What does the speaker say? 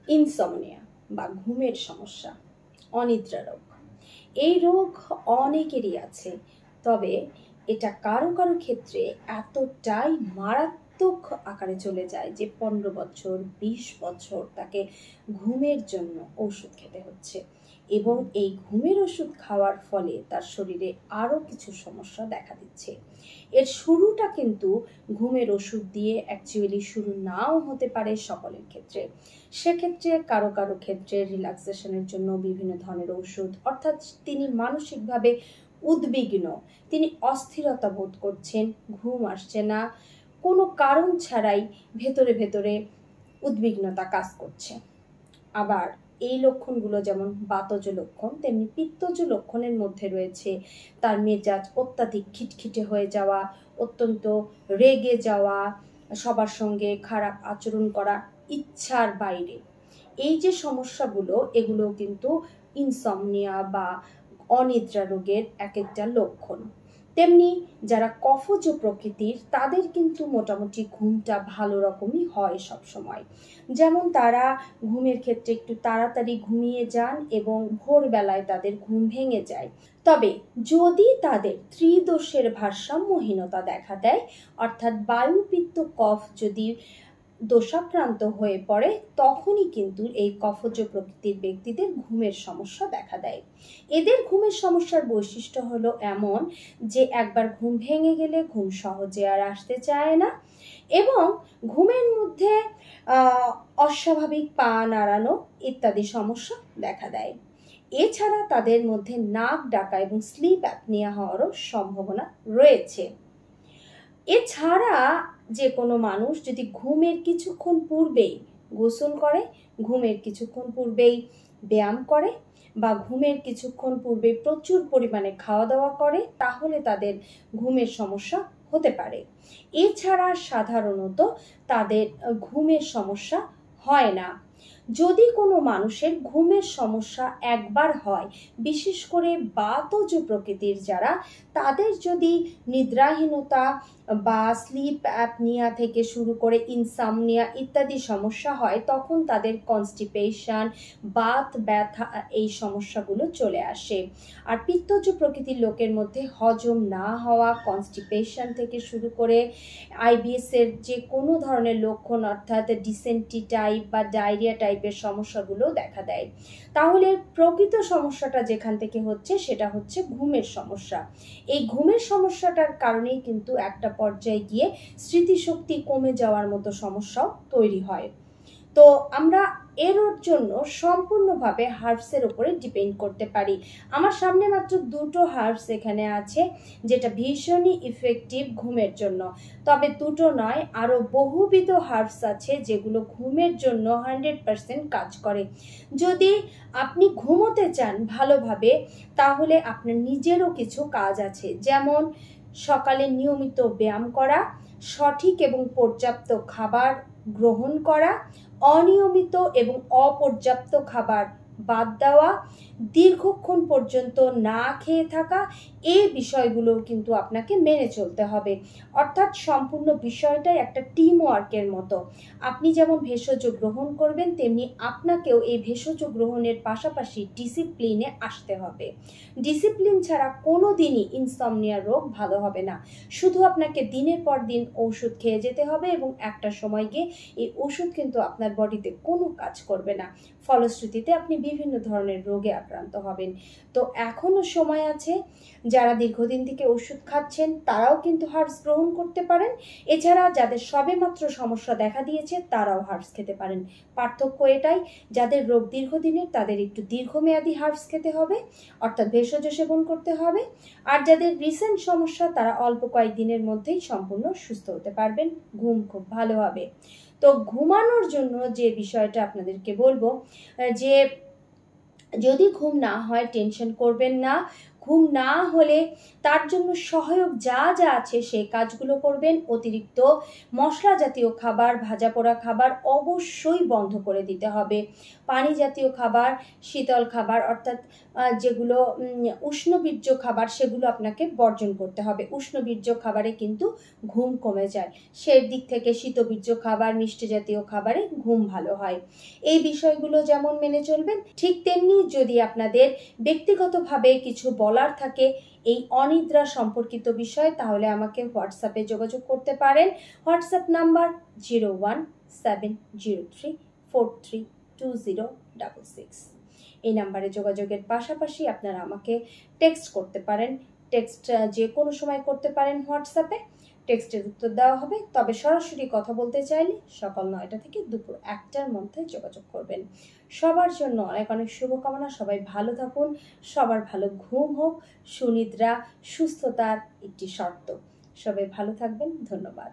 Insomnia বা ঘুমের সমস্যা, অনিদ্রা রোগ। এই রোগ অনেকেরই আছে, তবে এটা কারো কারো ক্ষেত্রে এতটাই মারাত্মক আকারে চলে যায় যে 15 বছর 20 বছর তাকে ঘুমের জন্য ওষুধ খেতে হচ্ছে, এবং এই ঘুমের ওষুধ খাওয়ার ফলে তার শরীরে আরও কিছু সমস্যা দেখা দিচ্ছে। এর শুরুটা কিন্তু ঘুমের ওষুধ দিয়ে অ্যাকচুয়ালি শুরু নাও হতে পারে সকলের ক্ষেত্রে। সেক্ষেত্রে কারো কারো ক্ষেত্রে রিল্যাক্সেশনের জন্য বিভিন্ন ধরনের ওষুধ, অর্থাৎ তিনি মানসিকভাবে উদ্বিগ্ন, তিনি অস্থিরতা বোধ করছেন, ঘুম আসছে না, কোনো কারণ ছাড়াই ভেতরে ভেতরে উদ্বিগ্নতা কাজ করছে। আবার এই লক্ষণগুলো যেমন বাতজ লক্ষণ, তেমনি পিত্তজ লক্ষণের মধ্যে রয়েছে তার মেজাজ অত্যাধিক খিটখিটে হয়ে যাওয়া, অত্যন্ত রেগে যাওয়া, সবার সঙ্গে খারাপ আচরণ করা, ইচ্ছার বাইরে। এই যে সমস্যাগুলো, এগুলো কিন্তু ইনসমনিয়া বা অনিদ্রা রোগের এক একটা লক্ষণ। তেমনি যারা কফজ প্রকৃতির, তাদের কিন্তু মোটামুটি ঘুমটা ভালো রকমই হয় সব সময়। যেমন তারা ঘুমের ক্ষেত্রে একটু তাড়াতাড়ি ঘুমিয়ে যান এবং ভোরবেলায় তাদের ঘুম ভেঙে যায়। তবে যদি তাদের ত্রিদোষের ভারসাম্যহীনতা দেখা দেয়, অর্থাৎ বায়ু পিত্ত কফ যদি দোষাক্রান্ত হয়ে পড়ে, তখনই কিন্তু এই কফজ প্রকৃতির ব্যক্তিদের ঘুমের সমস্যা দেখা দেয়। এদের ঘুমের সমস্যার বৈশিষ্ট্য হলো এমন যে একবার ঘুম ভেঙে গেলে ঘুম সহজে আর আসতে চায় না, এবং ঘুমের মধ্যে অস্বাভাবিক পা নাড়ানো ইত্যাদি সমস্যা দেখা দেয়। এছাড়া তাদের মধ্যে নাক ডাকা এবং স্লিপ অ্যাপনিয়া হওয়ারও সম্ভাবনা রয়েছে। এছাড়া যে কোনো মানুষ যদি ঘুমের কিছুক্ষণ পূর্বেই গোসল করে, ঘুমের কিছুক্ষণ পূর্বেই ব্যায়াম করে, বা ঘুমের কিছুক্ষণ পূর্বে প্রচুর পরিমাণে খাওয়া দাওয়া করে, তাহলে তাদের ঘুমের সমস্যা হতে পারে। এছাড়া সাধারণত তাদের ঘুমের সমস্যা হয় না। যদি কোনো মানুষের ঘুমের সমস্যা একবার হয়, বিশেষ করে বাতজ প্রকৃতির যারা, তাদের যদি নিদ্রাহীনতা বা স্লিপ অ্যাপনিয়া থেকে শুরু করে ইনসমনিয়া ইত্যাদি সমস্যা হয়, তখন তাদের কনস্টিপেশন, বাত ব্যথা, এই সমস্যাগুলো চলে আসে। আর পিত্তজ প্রকৃতির লোকের মধ্যে হজম না হওয়া, কনস্টিপেশন থেকে শুরু করে আইবিএস এর যে কোনো ধরনের লক্ষণ, অর্থাৎ ডিসেন্ট্রি টাইপ বা ডায়রিয়া টাইপের সমস্যাগুলো দেখা দেয়। তাহলে প্রকৃত সমস্যাটা যেখান থেকে হচ্ছে, সেটা হচ্ছে ঘুমের সমস্যা। এই ঘুমের সমস্যাটার কারণেই কিন্তু একটা পর্যায়ে গিয়ে স্মৃতিশক্তি কমে যাওয়ার মতো সমস্যাও তৈরি হয়। তো আমরা এর জন্য সম্পূর্ণভাবে হার্বসের উপরে ডিপেন্ড করতে পারি। আমার সামনে মাত্র 2টো হার্বস এখানে আছে, যেটা ভীষণই ইফেক্টিভ ঘুমের জন্য। তবে 2টো নয়, আরো বহুবিধ হার্বস আছে যেগুলো ঘুমের জন্য 100% কাজ করে। যদি আপনি ঘুমোতে চান ভালোভাবে, তাহলে আপনার নিজেরও কিছু কাজ আছে, যেমন সকালে নিয়মিত ব্যায়াম করা, সঠিক এবং পর্যাপ্ত খাবার গ্রহণ করা, অনিয়মিত এবং অপর্যাপ্ত খাবার বাদ দেওয়া, দীর্ঘক্ষণ পর্যন্ত না খেয়ে থাকা, এই বিষয়গুলো কিন্তু আপনাকে মেনে চলতে হবে। অর্থাৎ সম্পূর্ণ বিষয়টাই একটা টিম ওয়ার্কের মতো। আপনি যেমন ভেষজ গ্রহণ করবেন, তেমনি আপনাকেও এই ভেষজ গ্রহণের পাশাপাশি ডিসিপ্লিনে আসতে হবে। ডিসিপ্লিন ছাড়া কোনো দিনই ইনসমনিয়া রোগ ভালো হবে না। শুধু আপনাকে দিনের পর দিন ওষুধ খেয়ে যেতে হবে, এবং একটা সময় গিয়ে এই ওষুধ কিন্তু আপনার বডিতে কোনো কাজ করবে না। ফলশ্রুতিতে আপনি বিভিন্ন ধরনের রোগে আক্রান্ত হবেন। তো এখনো সময় আছে। যারা দীর্ঘদিন থেকে ওষুধ খাচ্ছেন, তারাও কিন্তু হার্বস গ্রহণ করতে পারেন। এছাড়া যাদের সবেমাত্র সমস্যা দেখা দিয়েছে, তারাও হার্বস খেতে পারেন। পার্থক্য এটাই, যাদের রোগ দীর্ঘদিনের, তাদের একটু দীর্ঘমেয়াদী হার্বস খেতে হবে, অর্থাৎ ভেষজ সেবন করতে হবে। আর যাদের রিসেন্ট সমস্যা, তারা অল্প কয়েকদিনের মধ্যেই সম্পূর্ণ সুস্থ হতে পারবেন, ঘুম খুব ভালো হবে। তো ঘুমানোর জন্য যে বিষয়টা আপনাদেরকে বলবো, যে যদি ঘুম না হয় টেনশন করবেন না। ঘুম না হলে তার জন্য সহায়ক যা যা আছে সেই কাজগুলো করবেন। অতিরিক্ত মশলা জাতীয় খাবার, ভাজা পোড়া খাবার অবশ্যই বন্ধ করে দিতে হবে। পানি জাতীয় খাবার, শীতল খাবার অর্থাৎ যেগুলো উষ্ণবীর্য খাবার সেগুলো আপনাকে বর্জন করতে হবে। উষ্ণবীর্য খাবারে কিন্তু ঘুম কমে যায়, সেই দিক থেকে শীতবীর্য খাবার, মিষ্টি জাতীয় খাবারে ঘুম ভালো হয়। এই বিষয়গুলো যেমন মেনে চলবেন, ঠিক তেমনি যদি আপনাদের ব্যক্তিগতভাবে কিছু বলার থাকে এই অনিদ্রা সম্পর্কিত বিষয়, তাহলে আমাকে হোয়াটসঅ্যাপে যোগাযোগ করতে পারেন। WhatsApp number 01703432066। এই নাম্বারে যোগাযোগের পাশাপাশি আপনারা আমাকে টেক্সট করতে পারেন। টেক্সট যে কোনো সময় করতে পারেন হোয়াটসঅ্যাপে, টেক্সটের উত্তর দেওয়া হবে। তবে সরাসরি কথা বলতে চাইলে সকাল 9টা থেকে দুপুর 1টার মধ্যে যোগাযোগ করবেন। সবার জন্য অনেক অনেক শুভকামনা। সবাই ভালো থাকুন, সবার ভালো ঘুম হোক। সুনিদ্রা সুস্থতার একটি শর্ত। সবাই ভালো থাকবেন। ধন্যবাদ।